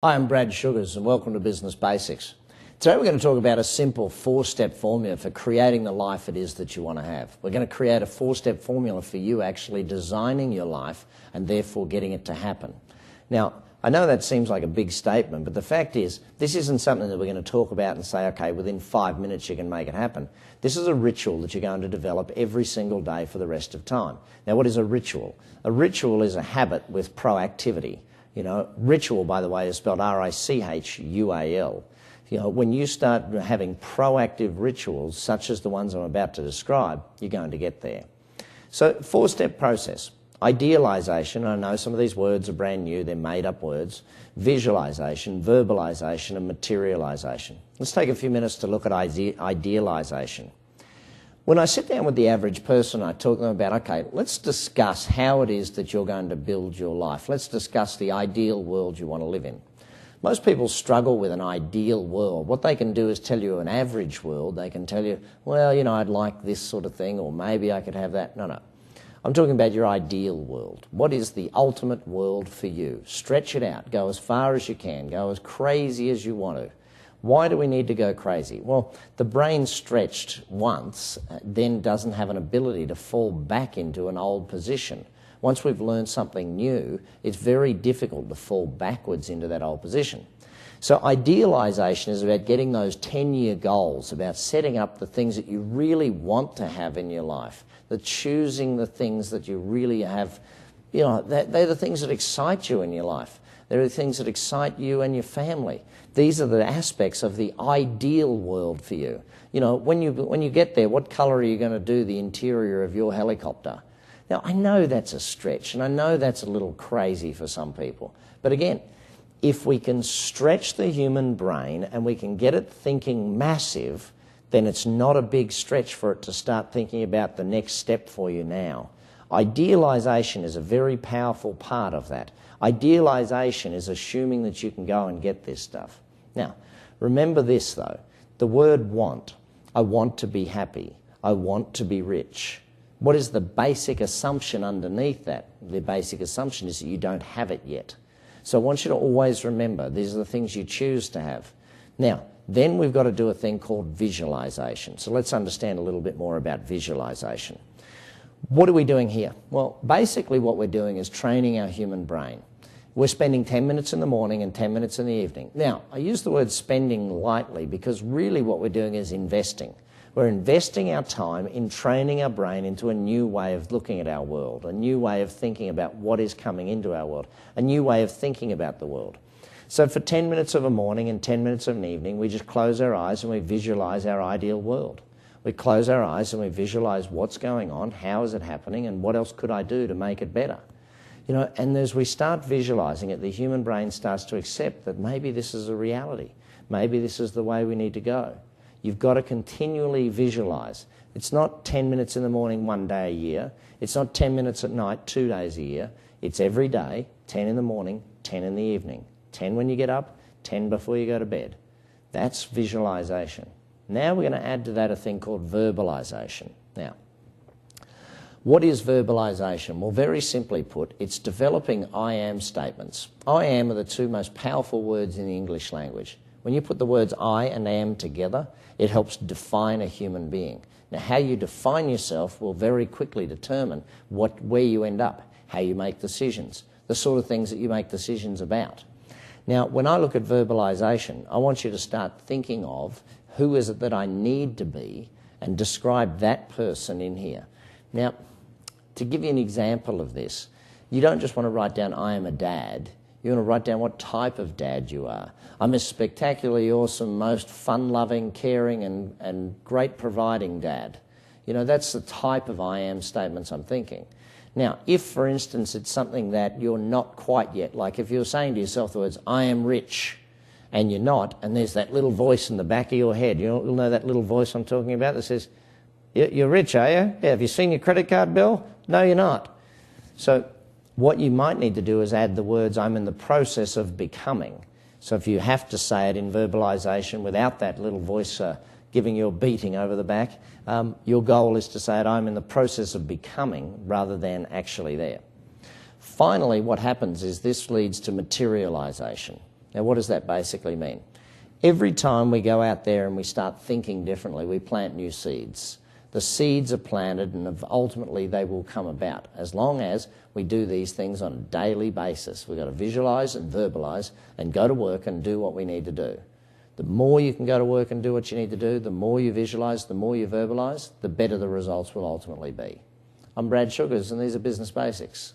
Hi, I'm Brad Sugars and welcome to Business Basics. Today we're going to talk about a simple four-step formula for creating the life it is that you want to have. We're going to create a four-step formula for you actually designing your life and therefore getting it to happen. Now, I know that seems like a big statement, but the fact is this isn't something that we're going to talk about and say, okay, within 5 minutes you can make it happen. This is a ritual that you're going to develop every single day for the rest of time. Now, what is a ritual? A ritual is a habit with proactivity. You know, ritual, by the way, is spelled R-I-C-H-U-A-L. You know, when you start having proactive rituals, such as the ones I'm about to describe, you're going to get there. So, four-step process. Idealization, I know some of these words are brand new, they're made-up words. Visualization, verbalization, and materialization. Let's take a few minutes to look at idealization. When I sit down with the average person, I talk to them about, okay, let's discuss how it is that you're going to build your life. Let's discuss the ideal world you want to live in. Most people struggle with an ideal world. What they can do is tell you an average world. They can tell you, well, you know, I'd like this sort of thing, or maybe I could have that. No. I'm talking about your ideal world. What is the ultimate world for you? Stretch it out. Go as far as you can. Go as crazy as you want to. Why do we need to go crazy? Well, the brain stretched once then doesn't have an ability to fall back into an old position. Once we've learned something new, it's very difficult to fall backwards into that old position. So idealization is about getting those 10-year goals, about setting up the things that you really want to have in your life, choosing the things that you really have. You know, they're the things that excite you in your life. They're the things that excite you and your family. These are the aspects of the ideal world for you. You know, when you get there, what colour are you going to do the interior of your helicopter? Now, I know that's a stretch, and I know that's a little crazy for some people. But again, if we can stretch the human brain and we can get it thinking massive, then it's not a big stretch for it to start thinking about the next step for you now. Idealization is a very powerful part of that. Idealization is assuming that you can go and get this stuff. Now, remember this though, the word want. I want to be happy. I want to be rich. What is the basic assumption underneath that? The basic assumption is that you don't have it yet. So I want you to always remember, these are the things you choose to have. Now, then we've got to do a thing called visualization. So let's understand a little bit more about visualization. What are we doing here? Well, basically what we're doing is training our human brain. We're spending 10 minutes in the morning and 10 minutes in the evening. Now, I use the word spending lightly because really what we're doing is investing. We're investing our time in training our brain into a new way of looking at our world, a new way of thinking about what is coming into our world, a new way of thinking about the world. So for 10 minutes of a morning and 10 minutes of an evening, we just close our eyes and we visualize our ideal world. We close our eyes and we visualize what's going on, how is it happening, and what else could I do to make it better. You know, and as we start visualizing it, the human brain starts to accept that maybe this is a reality. Maybe this is the way we need to go. You've got to continually visualize. It's not 10 minutes in the morning 1 day a year. It's not 10 minutes at night 2 days a year. It's every day, 10 in the morning, 10 in the evening. 10 when you get up, 10 before you go to bed. That's visualization. Now we're going to add to that a thing called verbalization. Now, what is verbalization? Well, very simply put, it's developing I am statements. I am are the two most powerful words in the English language. When you put the words I and am together, it helps define a human being. Now, how you define yourself will very quickly determine where you end up, how you make decisions, the sort of things that you make decisions about. Now, when I look at verbalization, I want you to start thinking of who is it that I need to be and describe that person in here. Now, to give you an example of this, you don't just want to write down, I am a dad. You want to write down what type of dad you are. I'm a spectacularly awesome, most fun-loving, caring and great providing dad. You know, that's the type of I am statements I'm thinking. Now, if, for instance, it's something that you're not quite yet, like if you're saying to yourself the words, I am rich, and you're not, and there's that little voice in the back of your head, you'll know that little voice I'm talking about that says, you're rich, are you? Yeah, have you seen your credit card bill? No, you're not. So what you might need to do is add the words, I'm in the process of becoming. So if you have to say it in verbalization without that little voice giving you a beating over the back, your goal is to say it, I'm in the process of becoming rather than actually there. Finally, what happens is this leads to materialization. Now, what does that basically mean? Every time we go out there and we start thinking differently, we plant new seeds. The seeds are planted and ultimately they will come about as long as we do these things on a daily basis. We've got to visualise and verbalise and go to work and do what we need to do. The more you can go to work and do what you need to do, the more you visualise, the more you verbalise, the better the results will ultimately be. I'm Brad Sugars and these are Business Basics.